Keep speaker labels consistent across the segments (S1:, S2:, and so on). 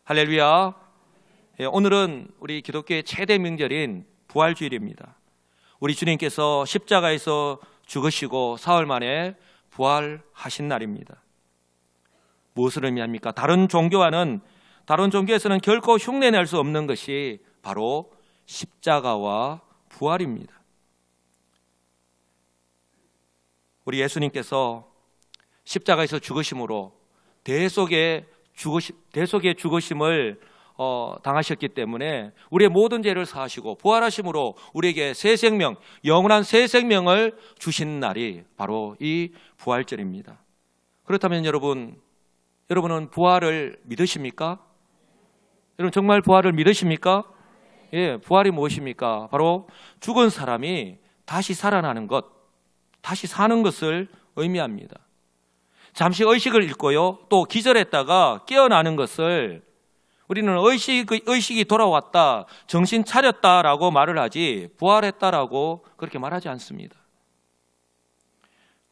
S1: 할렐루야. 오늘은 우리 기독교의 최대 명절인 부활주일입니다. 우리 주님께서 십자가에서 죽으시고 사흘 만에 부활하신 날입니다. 무엇을 의미합니까? 다른 종교에서는 결코 흉내낼 수 없는 것이 바로 십자가와 부활입니다. 우리 예수님께서 십자가에서 죽으심으로 대속의 죽으심을 당하셨기 때문에 우리의 모든 죄를 사하시고 부활하심으로 우리에게 새 생명, 영원한 새 생명을 주신 날이 바로 이 부활절입니다. 그렇다면 여러분은 부활을 믿으십니까? 여러분 정말 부활을 믿으십니까? 예, 부활이 무엇입니까? 바로 죽은 사람이 다시 살아나는 것, 다시 사는 것을 의미합니다. 잠시 의식을 잃고요, 또 기절했다가 깨어나는 것을 우리는 의식이 돌아왔다, 정신 차렸다라고 말을 하지 부활했다라고 그렇게 말하지 않습니다.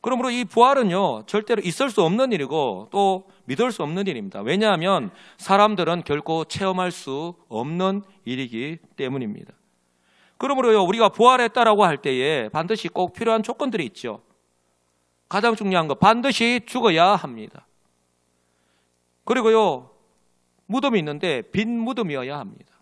S1: 그러므로 이 부활은요, 절대로 있을 수 없는 일이고 또 믿을 수 없는 일입니다. 왜냐하면 사람들은 결코 체험할 수 없는 일이기 때문입니다. 그러므로요, 우리가 부활했다라고 할 때에 반드시 꼭 필요한 조건들이 있죠. 가장 중요한 거, 반드시 죽어야 합니다. 그리고요, 무덤이 있는데 빈 무덤이어야 합니다.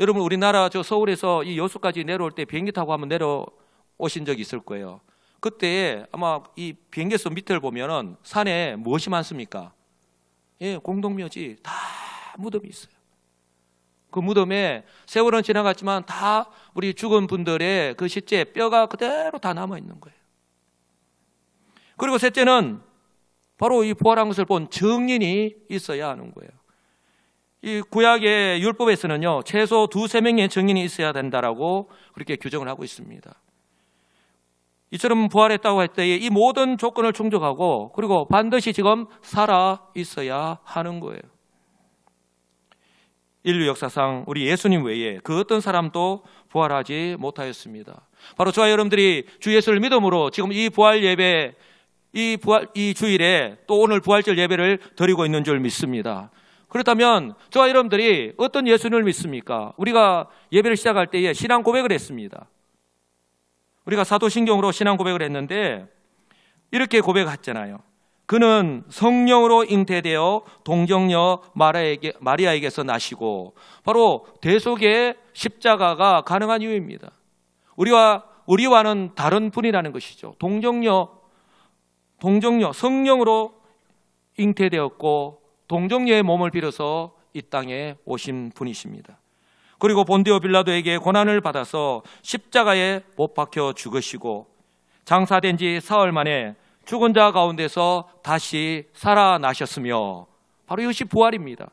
S1: 여러분, 우리나라 서울에서 이 여수까지 내려올 때 비행기 타고 한번 내려오신 적이 있을 거예요. 그때 아마 이 비행기에서 밑을 보면은 산에 무엇이 많습니까? 예, 공동묘지, 다 무덤이 있어요. 그 무덤에 세월은 지나갔지만 다 우리 죽은 분들의 그 실제 뼈가 그대로 다 남아 있는 거예요. 그리고 셋째는 바로 이 부활한 것을 본 증인이 있어야 하는 거예요. 이 구약의 율법에서는요, 최소 2-3명의 증인이 있어야 된다라고 그렇게 규정을 하고 있습니다. 이처럼 부활했다고 할 때에 이 모든 조건을 충족하고 그리고 반드시 지금 살아 있어야 하는 거예요. 인류 역사상 우리 예수님 외에 그 어떤 사람도 부활하지 못하였습니다. 바로 저와 여러분들이 주 예수를 믿음으로 지금 이 부활 예배, 이 주일에 또 오늘 부활절 예배를 드리고 있는 줄 믿습니다. 그렇다면 저와 여러분들이 어떤 예수님을 믿습니까? 우리가 예배를 시작할 때에 신앙 고백을 했습니다. 우리가 사도신경으로 신앙 고백을 했는데 이렇게 고백했잖아요. 그는 성령으로 잉태되어 동정녀 마리아에게서 나시고, 바로 대속의 십자가가 가능한 이유입니다. 우리와는 다른 분이라는 것이죠. 동정녀 성령으로 잉태되었고 동정녀의 몸을 빌어서 이 땅에 오신 분이십니다. 그리고 본디오 빌라도에게 고난을 받아서 십자가에 못 박혀 죽으시고 장사된 지 사흘 만에 죽은 자 가운데서 다시 살아나셨으며 바로 이것이 부활입니다.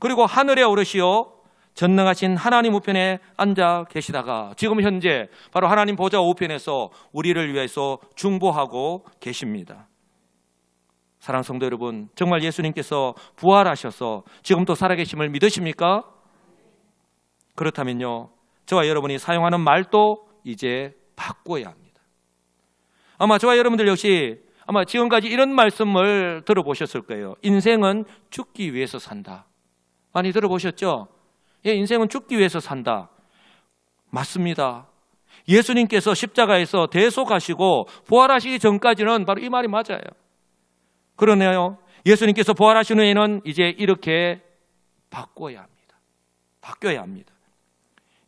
S1: 그리고 하늘에 오르시어 전능하신 하나님 우편에 앉아 계시다가 지금 현재 바로 하나님 보좌 우편에서 우리를 위해서 중보하고 계십니다. 사랑하는 성도 여러분, 정말 예수님께서 부활하셔서 지금도 살아계심을 믿으십니까? 그렇다면요, 저와 여러분이 사용하는 말도 이제 바꿔야 합니다. 아마 저와 여러분들 역시 아마 지금까지 이런 말씀을 들어보셨을 거예요. 인생은 죽기 위해서 산다. 많이 들어보셨죠? 예, 인생은 죽기 위해서 산다. 맞습니다. 예수님께서 십자가에서 대속하시고 부활하시기 전까지는 바로 이 말이 맞아요. 그러네요. 예수님께서 부활하신 후에는 이제 이렇게 바꿔야 합니다. 바뀌어야 합니다.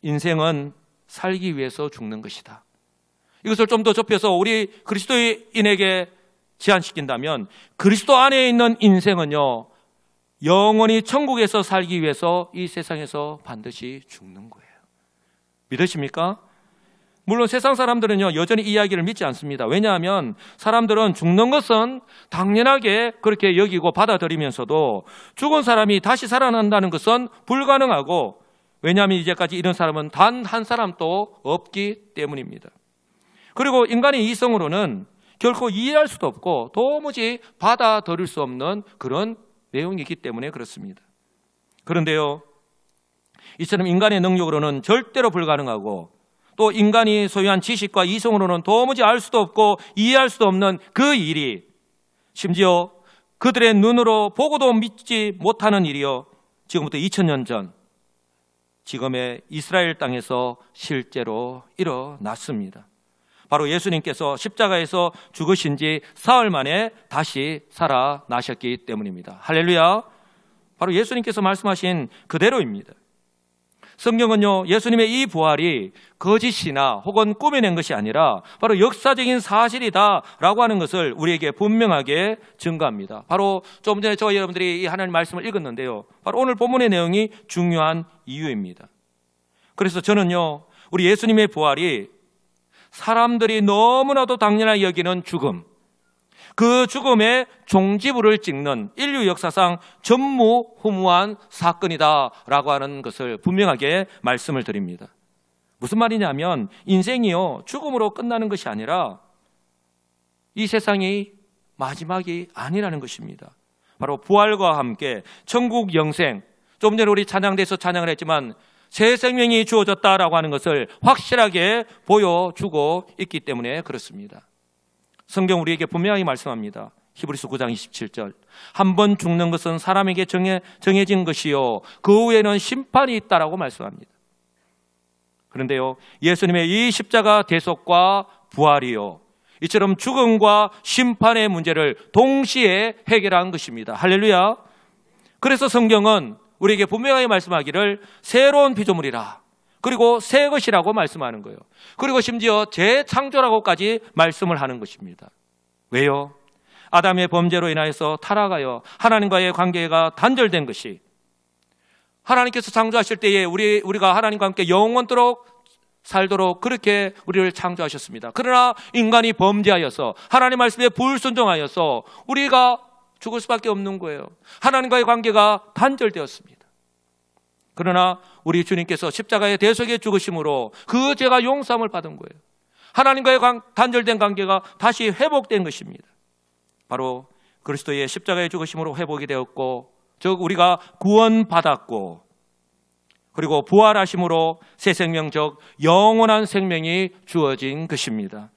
S1: 인생은 살기 위해서 죽는 것이다. 이것을 좀 더 좁혀서 우리 그리스도인에게 제한시킨다면 그리스도 안에 있는 인생은요, 영원히 천국에서 살기 위해서 이 세상에서 반드시 죽는 거예요. 믿으십니까? 물론 세상 사람들은요, 여전히 이 이야기를 믿지 않습니다. 왜냐하면 사람들은 죽는 것은 당연하게 그렇게 여기고 받아들이면서도 죽은 사람이 다시 살아난다는 것은 불가능하고, 왜냐하면 이제까지 이런 사람은 단 한 사람도 없기 때문입니다. 그리고 인간의 이성으로는 결코 이해할 수도 없고 도무지 받아들일 수 없는 그런 내용이기 때문에 그렇습니다. 그런데요, 이처럼 인간의 능력으로는 절대로 불가능하고 또 인간이 소유한 지식과 이성으로는 도무지 알 수도 없고 이해할 수도 없는 그 일이 심지어 그들의 눈으로 보고도 믿지 못하는 일이요, 지금부터 2000년 전 지금의 이스라엘 땅에서 실제로 일어났습니다. 바로 예수님께서 십자가에서 죽으신 지 사흘 만에 다시 살아나셨기 때문입니다. 할렐루야. 바로 예수님께서 말씀하신 그대로입니다. 성경은요, 예수님의 이 부활이 거짓이나 혹은 꾸며낸 것이 아니라 바로 역사적인 사실이다라고 하는 것을 우리에게 분명하게 증거합니다. 바로 좀 전에 저와 여러분들이 이 하나님 말씀을 읽었는데요, 바로 오늘 본문의 내용이 중요한 이유입니다. 그래서 저는요, 우리 예수님의 부활이 사람들이 너무나도 당연하게 여기는 죽음, 그 죽음의 종지부를 찍는 인류 역사상 전무후무한 사건이다라고 하는 것을 분명하게 말씀을 드립니다. 무슨 말이냐면 인생이요, 죽음으로 끝나는 것이 아니라 이 세상이 마지막이 아니라는 것입니다. 바로 부활과 함께 천국 영생, 좀 전에 우리 찬양대에서 찬양을 했지만 새 생명이 주어졌다라고 하는 것을 확실하게 보여주고 있기 때문에 그렇습니다. 성경 우리에게 분명히 말씀합니다. 히브리서 9장 27절, 한 번 죽는 것은 사람에게 정해진 것이요 그 후에는 심판이 있다라고 말씀합니다. 그런데요, 예수님의 이 십자가 대속과 부활이요, 이처럼 죽음과 심판의 문제를 동시에 해결한 것입니다. 할렐루야. 그래서 성경은 우리에게 분명하게 말씀하기를 새로운 피조물이라, 그리고 새 것이라고 말씀하는 거예요. 그리고 심지어 재창조라고까지 말씀을 하는 것입니다. 왜요? 아담의 범죄로 인하여서 타락하여 하나님과의 관계가 단절된 것이, 하나님께서 창조하실 때에 우리가 하나님과 함께 영원토록 살도록 그렇게 우리를 창조하셨습니다. 그러나 인간이 범죄하여서 하나님 말씀에 불순종하여서 우리가 죽을 수밖에 없는 거예요. 하나님과의 관계가 단절되었습니다. 그러나 우리 주님께서 십자가의 대속의 죽으심으로 그 죄가 용서함을 받은 거예요. 하나님과의 단절된 관계가 다시 회복된 것입니다. 바로 그리스도의 십자가의 죽으심으로 회복이 되었고, 즉 우리가 구원받았고, 그리고 부활하심으로 새 생명, 즉 영원한 생명이 주어진 것입니다.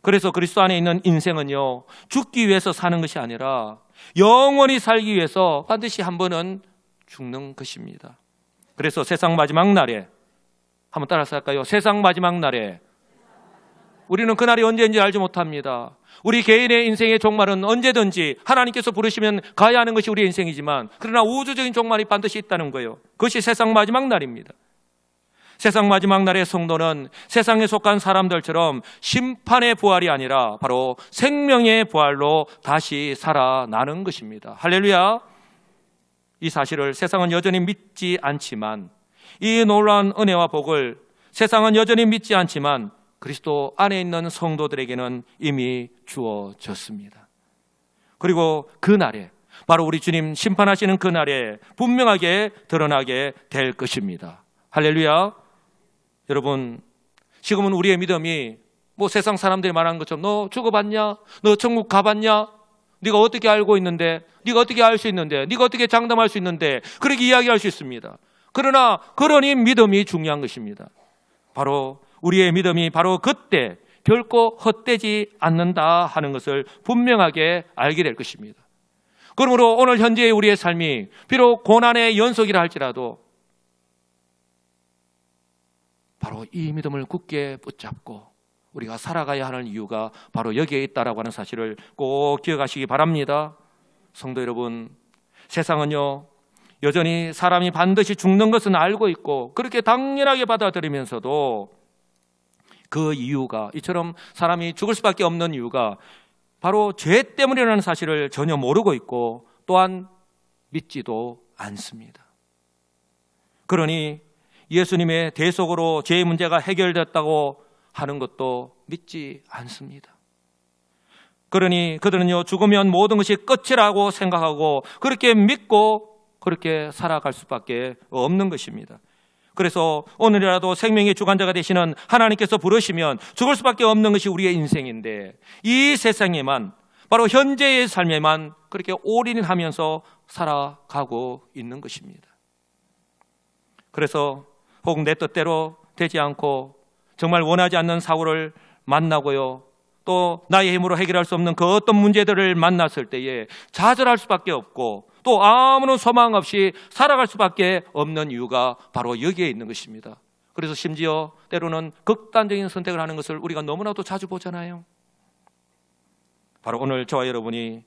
S1: 그래서 그리스도 안에 있는 인생은요, 죽기 위해서 사는 것이 아니라 영원히 살기 위해서 반드시 한 번은 죽는 것입니다. 그래서 세상 마지막 날에, 한번 따라서 할까요? 세상 마지막 날에, 우리는 그날이 언제인지 알지 못합니다. 우리 개인의 인생의 종말은 언제든지 하나님께서 부르시면 가야 하는 것이 우리의 인생이지만, 그러나 우주적인 종말이 반드시 있다는 거예요. 그것이 세상 마지막 날입니다. 세상 마지막 날의 성도는 세상에 속한 사람들처럼 심판의 부활이 아니라 바로 생명의 부활로 다시 살아나는 것입니다. 할렐루야. 이 사실을 세상은 여전히 믿지 않지만, 이 놀라운 은혜와 복을 세상은 여전히 믿지 않지만 그리스도 안에 있는 성도들에게는 이미 주어졌습니다. 그리고 그 날에, 바로 우리 주님 심판하시는 그 날에 분명하게 드러나게 될 것입니다. 할렐루야. 여러분, 지금은 우리의 믿음이 뭐 세상 사람들이 말하는 것처럼 너 죽어봤냐? 너 천국 가봤냐? 네가 어떻게 알고 있는데? 네가 어떻게 알 수 있는데? 네가 어떻게 장담할 수 있는데? 그렇게 이야기할 수 있습니다. 그러나 그러니 믿음이 중요한 것입니다. 바로 우리의 믿음이 바로 그때 결코 헛되지 않는다 하는 것을 분명하게 알게 될 것입니다. 그러므로 오늘 현재의 우리의 삶이 비록 고난의 연속이라 할지라도 바로 이 믿음을 굳게 붙잡고 우리가 살아가야 하는 이유가 바로 여기에 있다라고 하는 사실을 꼭 기억하시기 바랍니다. 성도 여러분, 세상은요, 여전히 사람이 반드시 죽는 것은 알고 있고 그렇게 당연하게 받아들이면서도 그 이유가, 이처럼 사람이 죽을 수밖에 없는 이유가 바로 죄 때문이라는 사실을 전혀 모르고 있고 또한 믿지도 않습니다. 그러니 예수님의 대속으로 죄의 문제가 해결됐다고 하는 것도 믿지 않습니다. 그러니 그들은요, 죽으면 모든 것이 끝이라고 생각하고 그렇게 믿고 그렇게 살아갈 수밖에 없는 것입니다. 그래서 오늘이라도 생명의 주관자가 되시는 하나님께서 부르시면 죽을 수밖에 없는 것이 우리의 인생인데, 이 세상에만, 바로 현재의 삶에만 그렇게 올인하면서 살아가고 있는 것입니다. 그래서 혹 내 뜻대로 되지 않고 정말 원하지 않는 사고를 만나고요, 또 나의 힘으로 해결할 수 없는 그 어떤 문제들을 만났을 때에 좌절할 수밖에 없고 또 아무런 소망 없이 살아갈 수밖에 없는 이유가 바로 여기에 있는 것입니다. 그래서 심지어 때로는 극단적인 선택을 하는 것을 우리가 너무나도 자주 보잖아요. 바로 오늘 저와 여러분이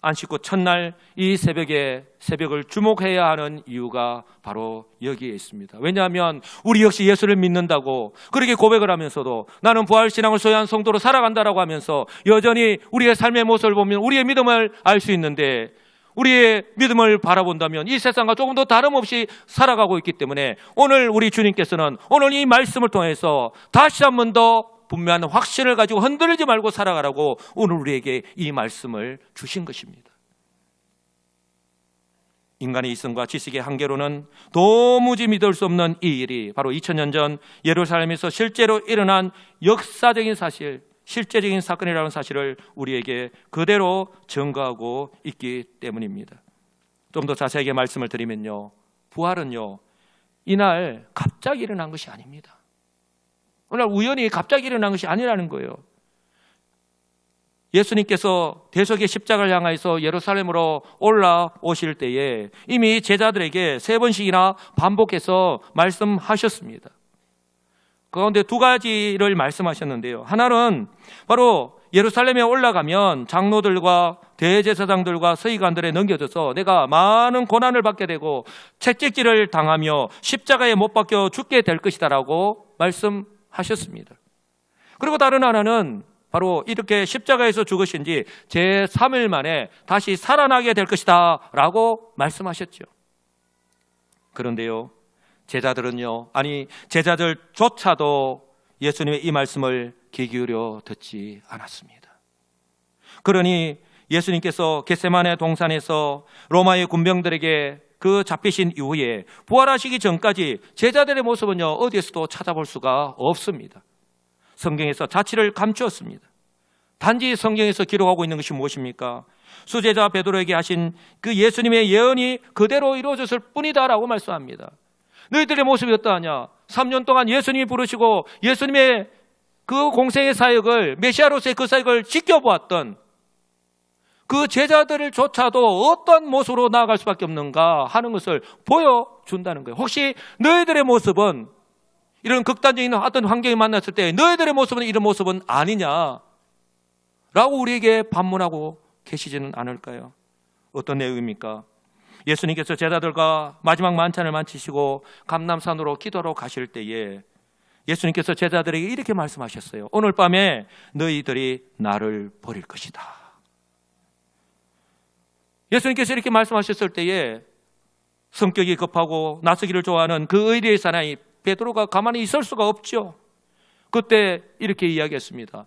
S1: 안식구 첫날 이 새벽을 주목해야 하는 이유가 바로 여기에 있습니다. 왜냐하면 우리 역시 예수를 믿는다고 그렇게 고백을 하면서도 나는 부활신앙을 소유한 성도로 살아간다라고 하면서 여전히 우리의 삶의 모습을 보면 우리의 믿음을 알 수 있는데 우리의 믿음을 바라본다면 이 세상과 조금 더 다름없이 살아가고 있기 때문에 오늘 우리 주님께서는 오늘 이 말씀을 통해서 다시 한 번 더 분명한 확신을 가지고 흔들리지 말고 살아가라고 오늘 우리에게 이 말씀을 주신 것입니다. 인간의 이성과 지식의 한계로는 도무지 믿을 수 없는 이 일이 바로 2000년 전 예루살렘에서 실제로 일어난 역사적인 사실, 실제적인 사건이라는 사실을 우리에게 그대로 증거하고 있기 때문입니다. 좀 더 자세하게 말씀을 드리면요, 부활은요 이날 갑자기 일어난 것이 아닙니다. 오늘 우연히 갑자기 일어난 것이 아니라는 거예요. 예수님께서 대속의 십자가를 향해서 예루살렘으로 올라오실 때에 이미 제자들에게 3번씩이나 반복해서 말씀하셨습니다. 그 가운데 2가지를 말씀하셨는데요. 하나는 바로 예루살렘에 올라가면 장로들과 대제사장들과 서기관들에 넘겨져서 내가 많은 고난을 받게 되고 채찍질을 당하며 십자가에 못 박혀 죽게 될 것이다라고 말씀하셨습니다. 그리고 다른 하나는 바로 이렇게 십자가에서 죽으신 지 제3일 만에 다시 살아나게 될 것이다 라고 말씀하셨죠. 그런데요, 제자들조차도 예수님의 이 말씀을 귀 기울여 듣지 않았습니다. 그러니 예수님께서 겟세마네 동산에서 로마의 군병들에게 그 잡히신 이후에 부활하시기 전까지 제자들의 모습은요 어디에서도 찾아볼 수가 없습니다. 성경에서 자취를 감추었습니다. 단지 성경에서 기록하고 있는 것이 무엇입니까? 수제자 베드로에게 하신 그 예수님의 예언이 그대로 이루어졌을 뿐이다라고 말씀합니다. 너희들의 모습이 어떠하냐? 3년 동안 예수님이 부르시고 예수님의 그 공생의 사역을, 메시아로서의 그 사역을 지켜보았던 그 제자들조차도 어떤 모습으로 나아갈 수밖에 없는가 하는 것을 보여준다는 거예요. 혹시 너희들의 모습은 이런 극단적인 어떤 환경이 만났을 때 너희들의 모습은 이런 모습은 아니냐 라고 우리에게 반문하고 계시지는 않을까요? 어떤 내용입니까? 예수님께서 제자들과 마지막 만찬을 마치시고 감람산으로 기도하러 가실 때에 예수님께서 제자들에게 이렇게 말씀하셨어요. 오늘 밤에 너희들이 나를 버릴 것이다. 예수님께서 이렇게 말씀하셨을 때에 성격이 급하고 나서기를 좋아하는 그 의리의 사나이 베드로가 가만히 있을 수가 없죠. 그때 이렇게 이야기했습니다.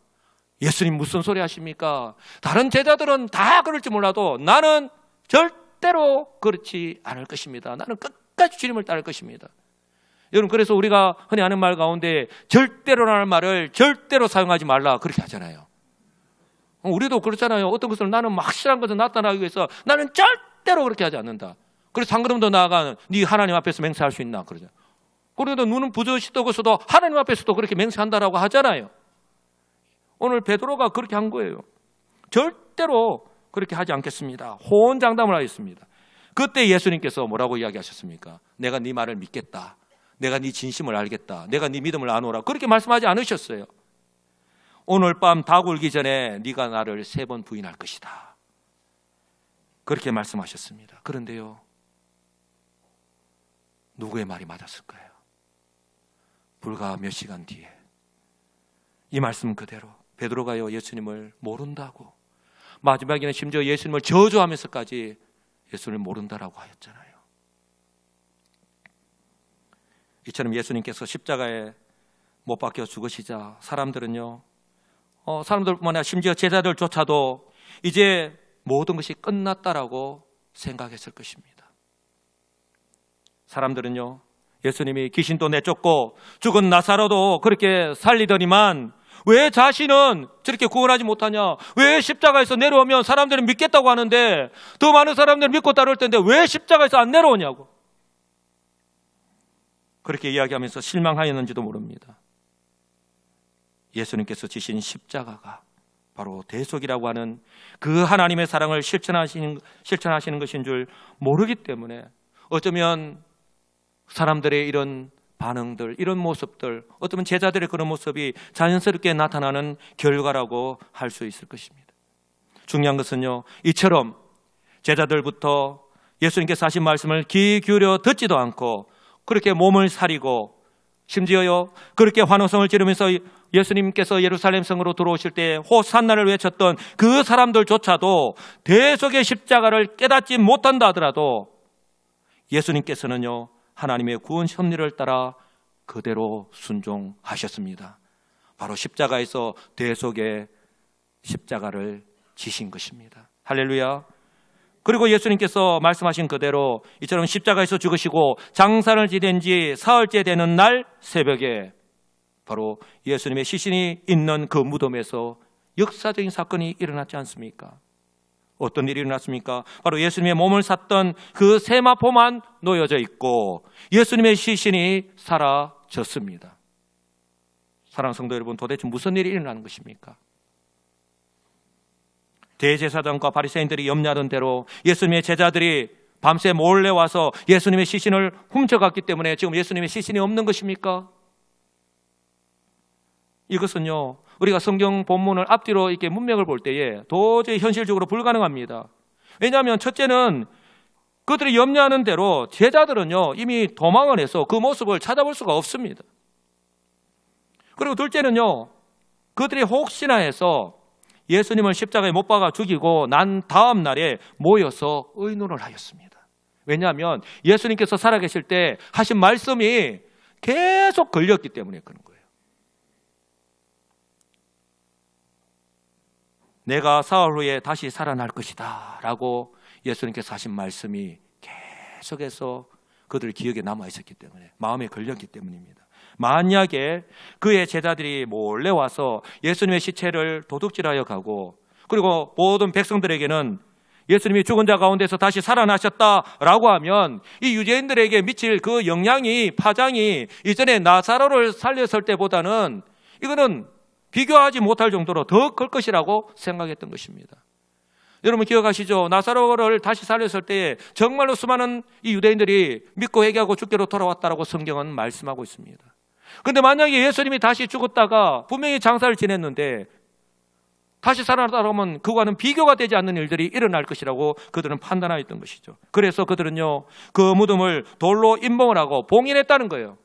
S1: 예수님 무슨 소리 하십니까? 다른 제자들은 다 그럴지 몰라도 나는 절대로 그렇지 않을 것입니다. 나는 끝까지 주님을 따를 것입니다. 여러분, 그래서 우리가 흔히 하는 말 가운데 절대로라는 말을 절대로 사용하지 말라 그렇게 하잖아요. 우리도 그렇잖아요. 어떤 것을 나는 확실한 것을 나타나기 위해서 나는 절대로 그렇게 하지 않는다. 그래서 한 걸음 더 나아가는 네 하나님 앞에서 맹세할 수 있나 그러죠. 그래도 눈은 부젓이 떠고서도 하나님 앞에서도 그렇게 맹세한다라고 하잖아요. 오늘 베드로가 그렇게 한 거예요. 절대로 그렇게 하지 않겠습니다. 호언장담을 하였습니다. 그때 예수님께서 뭐라고 이야기하셨습니까? 내가 네 말을 믿겠다. 내가 네 진심을 알겠다. 내가 네 믿음을 아노라. 그렇게 말씀하지 않으셨어요. 오늘 밤 다 굴기 전에 네가 나를 3번 부인할 것이다. 그렇게 말씀하셨습니다. 그런데요, 누구의 말이 맞았을까요? 불과 몇 시간 뒤에 이 말씀 그대로 베드로가요 예수님을 모른다고, 마지막에는 심지어 예수님을 저주하면서까지 예수님을 모른다라고 하였잖아요. 이처럼 예수님께서 십자가에 못 박혀 죽으시자 사람들은요, 사람들뿐만 아니라 심지어 제자들조차도 이제 모든 것이 끝났다라고 생각했을 것입니다. 사람들은요, 예수님이 귀신도 내쫓고 죽은 나사로도 그렇게 살리더니만 왜 자신은 저렇게 구원하지 못하냐? 왜 십자가에서 내려오면 사람들은 믿겠다고 하는데 더 많은 사람들은 믿고 따를 텐데 왜 십자가에서 안 내려오냐고 그렇게 이야기하면서 실망하였는지도 모릅니다. 예수님께서 지신 십자가가 바로 대속이라고 하는 그 하나님의 사랑을 실천하시는 것인 줄 모르기 때문에 어쩌면 사람들의 이런 반응들, 이런 모습들, 어쩌면 제자들의 그런 모습이 자연스럽게 나타나는 결과라고 할 수 있을 것입니다. 중요한 것은요, 이처럼 제자들부터 예수님께서 하신 말씀을 귀 기울여 듣지도 않고 그렇게 몸을 사리고 심지어요 그렇게 환호성을 지르면서 예수님께서 예루살렘 성으로 들어오실 때 호산나를 외쳤던 그 사람들조차도 대속의 십자가를 깨닫지 못한다 하더라도 예수님께서는요 하나님의 구원 섭리를 따라 그대로 순종하셨습니다. 바로 십자가에서 대속의 십자가를 지신 것입니다. 할렐루야. 그리고 예수님께서 말씀하신 그대로 이처럼 십자가에서 죽으시고 장사를 지낸 지 사흘째 되는 날 새벽에 바로 예수님의 시신이 있는 그 무덤에서 역사적인 사건이 일어났지 않습니까? 어떤 일이 일어났습니까? 바로 예수님의 몸을 샀던 그 세마포만 놓여져 있고 예수님의 시신이 사라졌습니다. 사랑하는 성도 여러분, 도대체 무슨 일이 일어나는 것입니까? 대제사장과 바리새인들이 염려하던 대로 예수님의 제자들이 밤새 몰래 와서 예수님의 시신을 훔쳐갔기 때문에 지금 예수님의 시신이 없는 것입니까? 이것은요 우리가 성경 본문을 앞뒤로 이렇게 문맥을 볼 때에 도저히 현실적으로 불가능합니다. 왜냐하면 첫째는 그들이 염려하는 대로 제자들은요 이미 도망을 해서 그 모습을 찾아볼 수가 없습니다. 그리고 둘째는요 그들이 혹시나 해서 예수님을 십자가에 못 박아 죽이고 난 다음 날에 모여서 의논을 하였습니다. 왜냐하면 예수님께서 살아계실 때 하신 말씀이 계속 걸렸기 때문에 그런 거예요. 내가 사흘 후에 다시 살아날 것이다 라고 예수님께서 하신 말씀이 계속해서 그들 기억에 남아있었기 때문에, 마음에 걸렸기 때문입니다. 만약에 그의 제자들이 몰래 와서 예수님의 시체를 도둑질하여 가고 그리고 모든 백성들에게는 예수님이 죽은 자 가운데서 다시 살아나셨다라고 하면 이 유대인들에게 미칠 그 영향이, 파장이 이전에 나사로를 살렸을 때보다는 이거는 비교하지 못할 정도로 더 클 것이라고 생각했던 것입니다. 여러분 기억하시죠? 나사로를 다시 살렸을 때 정말로 수많은 이 유대인들이 믿고 회개하고 주께로 돌아왔다라고 성경은 말씀하고 있습니다. 그런데 만약에 예수님이 다시 죽었다가 분명히 장사를 지냈는데 다시 살아났다고 하면 그거와는 비교가 되지 않는 일들이 일어날 것이라고 그들은 판단하였던 것이죠. 그래서 그들은요 그 무덤을 돌로 임봉을 하고 봉인했다는 거예요.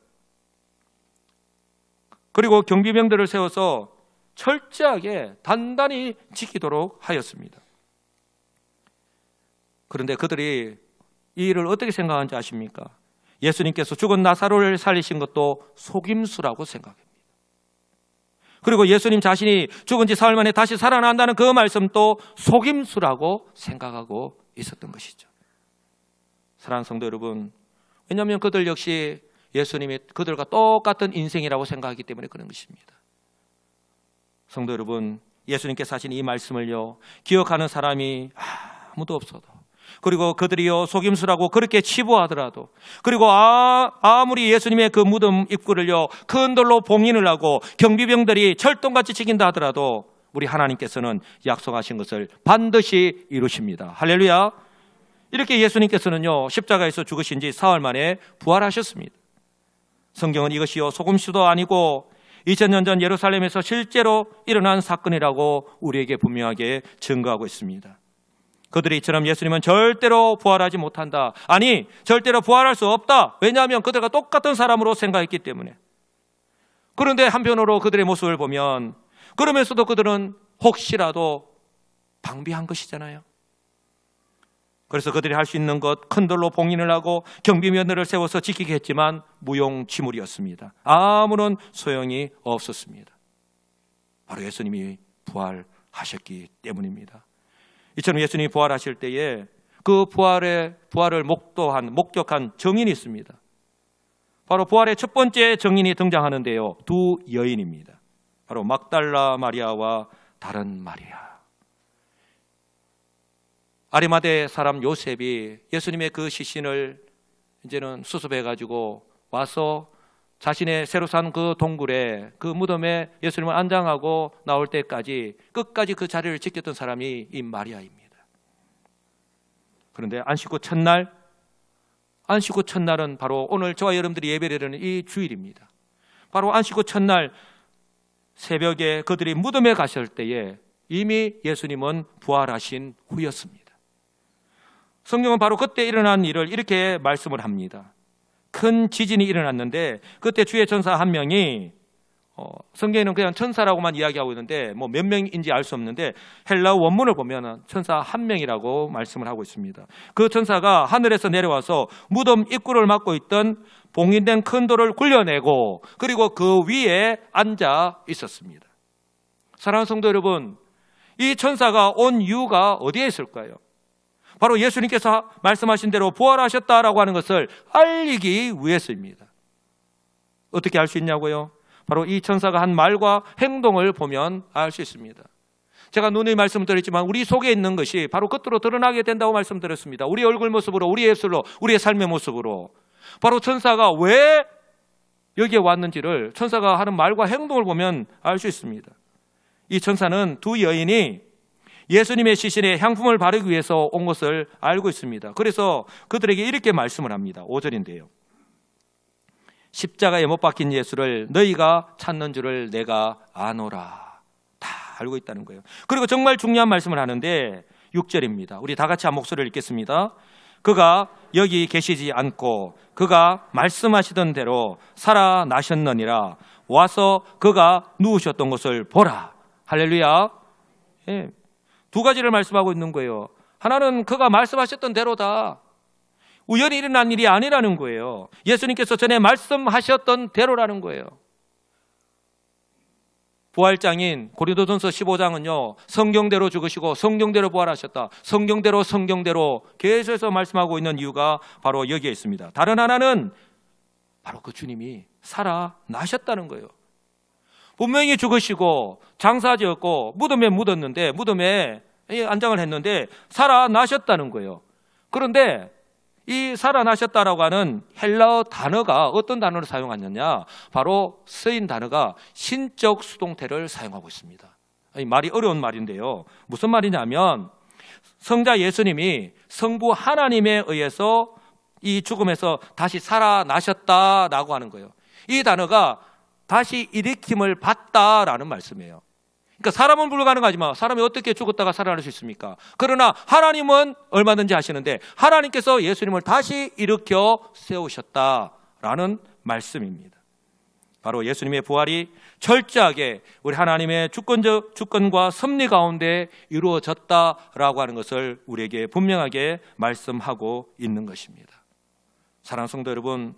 S1: 그리고 경비병들을 세워서 철저하게 단단히 지키도록 하였습니다. 그런데 그들이 이 일을 어떻게 생각하는지 아십니까? 예수님께서 죽은 나사로를 살리신 것도 속임수라고 생각합니다. 그리고 예수님 자신이 죽은 지 사흘 만에 다시 살아난다는 그 말씀도 속임수라고 생각하고 있었던 것이죠. 사랑하는 성도 여러분, 왜냐하면 그들 역시 예수님이 그들과 똑같은 인생이라고 생각하기 때문에 그런 것입니다. 성도 여러분, 예수님께서 하신 이 말씀을요 기억하는 사람이 아무도 없어도, 그리고 그들이요 속임수라고 그렇게 치부하더라도, 그리고 아무리 예수님의 그 무덤 입구를요 큰 돌로 봉인을 하고 경비병들이 철동같이 지킨다 하더라도 우리 하나님께서는 약속하신 것을 반드시 이루십니다. 할렐루야. 이렇게 예수님께서는요 십자가에서 죽으신 지 사흘 만에 부활하셨습니다. 성경은 이것이요 속임수도 아니고 2000년 전 예루살렘에서 실제로 일어난 사건이라고 우리에게 분명하게 증거하고 있습니다. 그들이 이처럼 예수님은 절대로 부활하지 못한다, 아니 절대로 부활할 수 없다, 왜냐하면 그들과 똑같은 사람으로 생각했기 때문에. 그런데 한편으로 그들의 모습을 보면 그러면서도 그들은 혹시라도 방비한 것이잖아요. 그래서 그들이 할 수 있는 것, 큰 돌로 봉인을 하고 경비면들을 세워서 지키게 했지만 무용지물이었습니다. 아무런 소용이 없었습니다. 바로 예수님이 부활하셨기 때문입니다. 이처럼 예수님이 부활하실 때에 그 부활을 목격한 증인이 있습니다. 바로 부활의 첫 번째 증인이 등장하는데요, 두 여인입니다. 바로 막달라 마리아와 다른 마리아. 아리마대 사람 요셉이 예수님의 그 시신을 이제는 수습해가지고 와서 자신의 새로 산 그 동굴에, 그 무덤에 예수님을 안장하고 나올 때까지 끝까지 그 자리를 지켰던 사람이 이 마리아입니다. 그런데 안식구 첫날은 바로 오늘 저와 여러분들이 예배를 드리는 이 주일입니다. 바로 안식구 첫날 새벽에 그들이 무덤에 가실 때에 이미 예수님은 부활하신 후였습니다. 성경은 바로 그때 일어난 일을 이렇게 말씀을 합니다. 큰 지진이 일어났는데 그때 주의 천사 한 명이, 성경에는 그냥 천사라고만 이야기하고 있는데 뭐 몇 명인지 알 수 없는데 헬라어 원문을 보면 천사 한 명이라고 말씀을 하고 있습니다. 그 천사가 하늘에서 내려와서 무덤 입구를 막고 있던 봉인된 큰 돌을 굴려내고 그리고 그 위에 앉아 있었습니다. 사랑하는 성도 여러분, 이 천사가 온 이유가 어디에 있을까요? 바로 예수님께서 말씀하신 대로 부활하셨다라고 하는 것을 알리기 위해서입니다. 어떻게 알 수 있냐고요? 바로 이 천사가 한 말과 행동을 보면 알 수 있습니다. 제가 누누이 말씀드렸지만 우리 속에 있는 것이 바로 겉으로 드러나게 된다고 말씀드렸습니다. 우리 얼굴 모습으로, 우리 예술로, 우리의 삶의 모습으로. 바로 천사가 왜 여기에 왔는지를 천사가 하는 말과 행동을 보면 알 수 있습니다. 이 천사는 두 여인이 예수님의 시신에 향품을 바르기 위해서 온 것을 알고 있습니다. 그래서 그들에게 이렇게 말씀을 합니다. 5절인데요. 십자가에 못 박힌 예수를 너희가 찾는 줄을 내가 아노라. 다 알고 있다는 거예요. 그리고 정말 중요한 말씀을 하는데 6절입니다. 우리 다 같이 한 목소리를 읽겠습니다. 그가 여기 계시지 않고 그가 말씀하시던 대로 살아나셨느니라. 와서 그가 누우셨던 것을 보라. 할렐루야. 예. 두 가지를 말씀하고 있는 거예요. 하나는 그가 말씀하셨던 대로다. 우연히 일어난 일이 아니라는 거예요. 예수님께서 전에 말씀하셨던 대로라는 거예요. 부활장인 고린도전서 15장은요. 성경대로 죽으시고 성경대로 부활하셨다. 성경대로 계속해서 말씀하고 있는 이유가 바로 여기에 있습니다. 다른 하나는 바로 그 주님이 살아나셨다는 거예요. 분명히 죽으시고 장사지었고 무덤에 묻었는데 무덤에 안장을 했는데 살아나셨다는 거예요. 그런데 이 살아나셨다라고 하는 헬라어 단어가 어떤 단어를 사용하느냐, 바로 쓰인 단어가 신적 수동태를 사용하고 있습니다. 말이 어려운 말인데요. 무슨 말이냐면 성자 예수님이 성부 하나님에 의해서 이 죽음에서 다시 살아나셨다라고 하는 거예요. 이 단어가 다시 일으킴을 받다라는 말씀이에요. 그러니까 사람은 불가능하지만 사람이 어떻게 죽었다가 살아날 수 있습니까? 그러나 하나님은 얼마든지 하시는데 하나님께서 예수님을 다시 일으켜 세우셨다라는 말씀입니다. 바로 예수님의 부활이 철저하게 우리 하나님의 주권과 섭리 가운데 이루어졌다라고 하는 것을 우리에게 분명하게 말씀하고 있는 것입니다. 사랑하는 성도 여러분,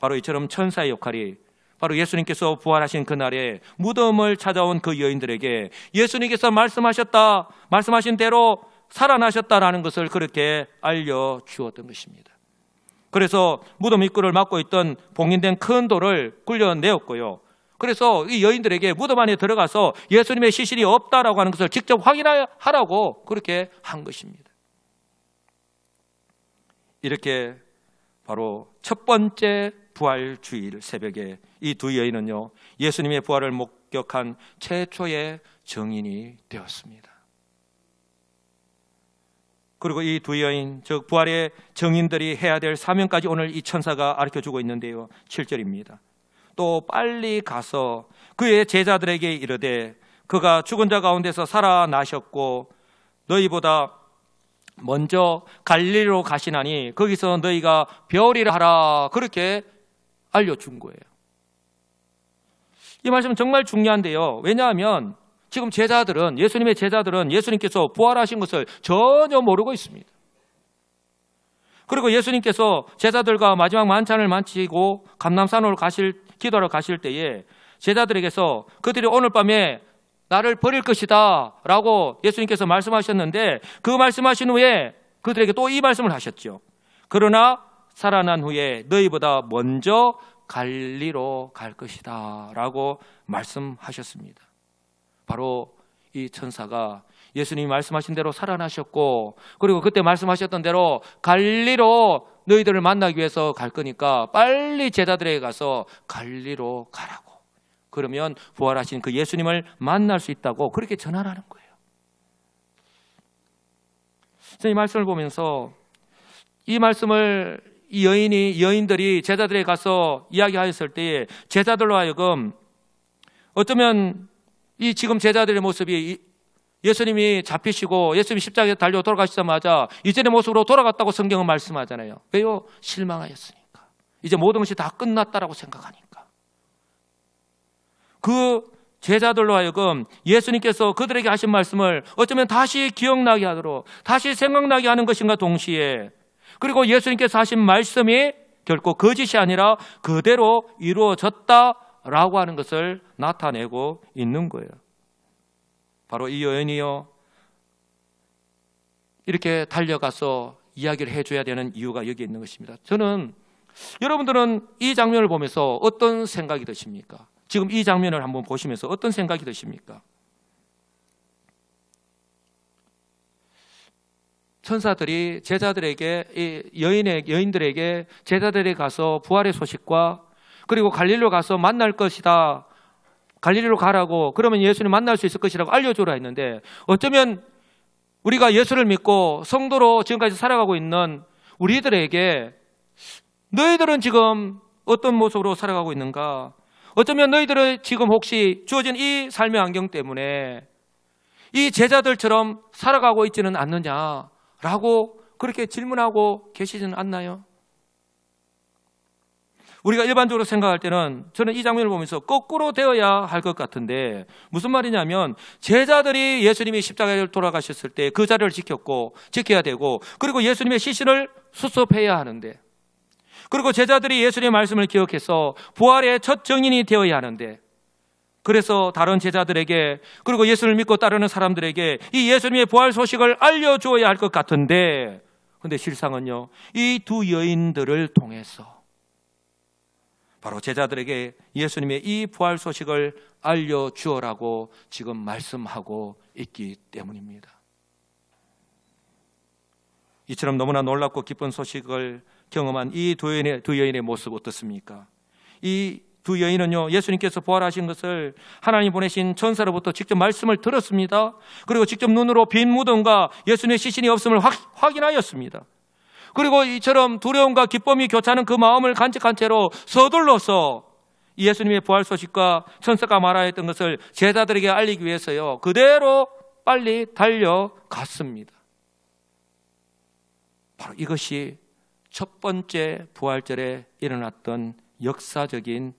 S1: 바로 이처럼 천사의 역할이 바로 예수님께서 부활하신 그날에 무덤을 찾아온 그 여인들에게 예수님께서 말씀하신 대로 살아나셨다라는 것을 그렇게 알려주었던 것입니다. 그래서 무덤 입구를 막고 있던 봉인된 큰 돌을 굴려내었고요. 그래서 이 여인들에게 무덤 안에 들어가서 예수님의 시신이 없다라고 하는 것을 직접 확인하라고 그렇게 한 것입니다. 이렇게 바로 첫 번째 부활 주일 새벽에 이 두 여인은요, 예수님의 부활을 목격한 최초의 증인이 되었습니다. 그리고 이 두 여인, 즉 부활의 증인들이 해야 될 사명까지 오늘 이 천사가 가르쳐주고 있는데요. 7절입니다. 또 빨리 가서 그의 제자들에게 이르되 그가 죽은 자 가운데서 살아나셨고 너희보다 먼저 갈릴리로 가시나니 거기서 너희가 배우리라 하라. 그렇게 알려준 거예요. 이 말씀은 정말 중요한데요. 왜냐하면 지금 예수님의 제자들은 예수님께서 부활하신 것을 전혀 모르고 있습니다. 그리고 예수님께서 제자들과 마지막 만찬을 마치고 감람산으로 기도하러 가실 때에 제자들에게서 그들이 오늘 밤에 나를 버릴 것이다 라고 예수님께서 말씀하셨는데, 그 말씀하신 후에 그들에게 또 이 말씀을 하셨죠. 그러나 살아난 후에 너희보다 먼저 갈릴리로 갈 것이다 라고 말씀하셨습니다. 바로 이 천사가 예수님이 말씀하신 대로 살아나셨고, 그리고 그때 말씀하셨던 대로 갈리로 너희들을 만나기 위해서 갈 거니까 빨리 제자들에게 가서 갈리로 가라고. 그러면 부활하신 그 예수님을 만날 수 있다고 그렇게 전하라는 거예요. 이 말씀을 보면서 이 말씀을 이 여인들이 제자들에게 가서 이야기하였을 때에 제자들로 하여금 어쩌면 이 지금 제자들의 모습이 예수님이 잡히시고 예수님이 십자가에 달려 돌아가시자마자 이전의 모습으로 돌아갔다고 성경은 말씀하잖아요. 왜요? 실망하였으니까. 이제 모든 것이 다 끝났다라고 생각하니까. 그 제자들로 하여금 예수님께서 그들에게 하신 말씀을 어쩌면 다시 기억나게 하도록 다시 생각나게 하는 것인가 동시에, 그리고 예수님께서 하신 말씀이 결코 거짓이 아니라 그대로 이루어졌다라고 하는 것을 나타내고 있는 거예요. 바로 이 여인이요, 이렇게 달려가서 이야기를 해줘야 되는 이유가 여기 있는 것입니다. 저는 여러분들은 이 장면을 보면서 어떤 생각이 드십니까? 지금 이 장면을 한번 보시면서 어떤 생각이 드십니까? 천사들이 제자들에게, 이 여인들에게 제자들에게 가서 부활의 소식과 그리고 갈릴리로 가서 만날 것이다, 갈릴리로 가라고, 그러면 예수님 만날 수 있을 것이라고 알려주라 했는데, 어쩌면 우리가 예수를 믿고 성도로 지금까지 살아가고 있는 우리들에게 너희들은 지금 어떤 모습으로 살아가고 있는가? 어쩌면 너희들은 지금 혹시 주어진 이 삶의 환경 때문에 이 제자들처럼 살아가고 있지는 않느냐라고 그렇게 질문하고 계시지는 않나요? 우리가 일반적으로 생각할 때는 저는 이 장면을 보면서 거꾸로 되어야 할 것 같은데, 무슨 말이냐면 제자들이 예수님이 십자가에 돌아가셨을 때 그 자리를 지켜야 되고, 그리고 예수님의 시신을 수습해야 하는데, 그리고 제자들이 예수님의 말씀을 기억해서 부활의 첫 증인이 되어야 하는데, 그래서 다른 제자들에게 그리고 예수를 믿고 따르는 사람들에게 이 예수님의 부활 소식을 알려주어야 할 것 같은데, 근데 실상은요, 이 두 여인들을 통해서 바로 제자들에게 예수님의 이 부활 소식을 알려주어라고 지금 말씀하고 있기 때문입니다. 이처럼 너무나 놀랍고 기쁜 소식을 경험한 이 두 여인의 모습 어떻습니까? 이 두 여인은요, 예수님께서 부활하신 것을 하나님 보내신 천사로부터 직접 말씀을 들었습니다. 그리고 직접 눈으로 빈 무덤과 예수님의 시신이 없음을 확인하였습니다. 그리고 이처럼 두려움과 기쁨이 교차하는 그 마음을 간직한 채로 서둘러서 예수님의 부활 소식과 천사가 말하였던 것을 제자들에게 알리기 위해서요, 그대로 빨리 달려갔습니다. 바로 이것이 첫 번째 부활절에 일어났던 역사적인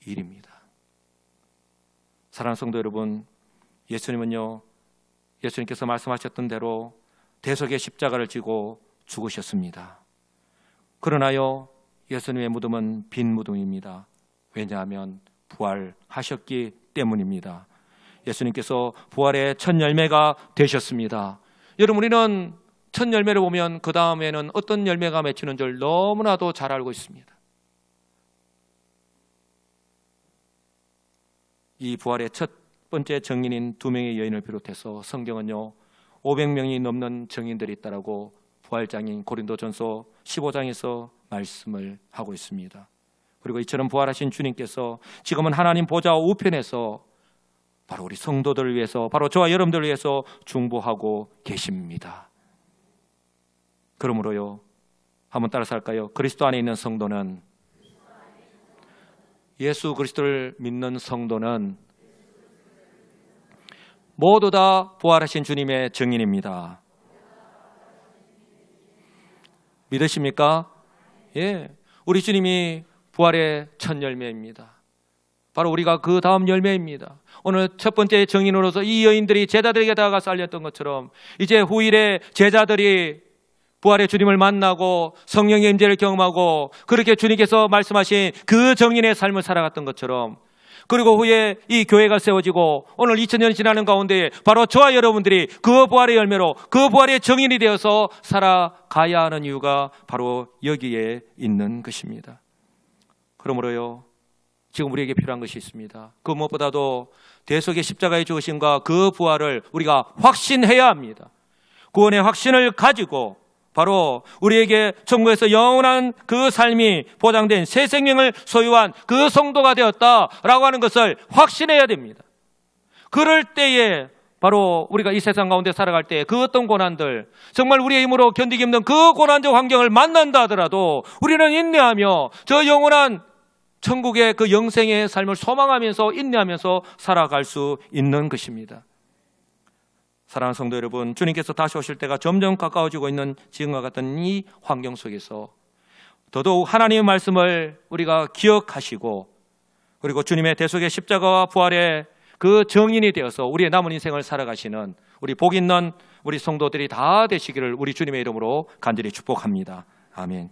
S1: 일입니다. 사랑하는 성도 여러분, 예수님께서 말씀하셨던 대로 대속의 십자가를 지고 죽으셨습니다. 그러나요, 예수님의 무덤은 빈 무덤입니다. 왜냐하면 부활하셨기 때문입니다. 예수님께서 부활의 첫 열매가 되셨습니다. 여러분, 우리는 첫 열매를 보면 그 다음에는 어떤 열매가 맺히는 줄 너무나도 잘 알고 있습니다. 이 부활의 첫 번째 증인인 두 명의 여인을 비롯해서 성경은요, 500명이 넘는 증인들이 있다라고 부활장인 고린도전서 15장에서 말씀을 하고 있습니다. 그리고 이처럼 부활하신 주님께서 지금은 하나님 보좌 우편에서 바로 우리 성도들을 위해서, 바로 저와 여러분들을 위해서 중보하고 계십니다. 그러므로요, 한번 따라서 할까요? 그리스도 안에 있는 성도는, 예수 그리스도를 믿는 성도는 모두 다 부활하신 주님의 증인입니다. 믿으십니까? 예, 우리 주님이 부활의 첫 열매입니다. 바로 우리가 그 다음 열매입니다. 오늘 첫 번째 증인으로서 이 여인들이 제자들에게 다가가서 알렸던 것처럼, 이제 후일에 제자들이 부활의 주님을 만나고 성령의 임재를 경험하고 그렇게 주님께서 말씀하신 그 증인의 삶을 살아갔던 것처럼, 그리고 후에 이 교회가 세워지고 오늘 2000년이 지나는 가운데 바로 저와 여러분들이 그 부활의 열매로 그 부활의 증인이 되어서 살아가야 하는 이유가 바로 여기에 있는 것입니다. 그러므로요, 지금 우리에게 필요한 것이 있습니다. 그 무엇보다도 대속의 십자가의 죽으심과 그 부활을 우리가 확신해야 합니다. 구원의 확신을 가지고 바로 우리에게 천국에서 영원한 그 삶이 보장된 새 생명을 소유한 그 성도가 되었다라고 하는 것을 확신해야 됩니다. 그럴 때에 바로 우리가 이 세상 가운데 살아갈 때 그 어떤 고난들, 정말 우리의 힘으로 견디기 힘든 그 고난적 환경을 만난다 하더라도 우리는 인내하며 저 영원한 천국의 그 영생의 삶을 소망하면서 인내하면서 살아갈 수 있는 것입니다. 사랑하는 성도 여러분, 주님께서 다시 오실 때가 점점 가까워지고 있는 지금과 같은 이 환경 속에서 더더욱 하나님의 말씀을 우리가 기억하시고, 그리고 주님의 대속의 십자가와 부활의 그 정인이 되어서 우리의 남은 인생을 살아가시는 우리 복 있는 우리 성도들이 다 되시기를 우리 주님의 이름으로 간절히 축복합니다. 아멘.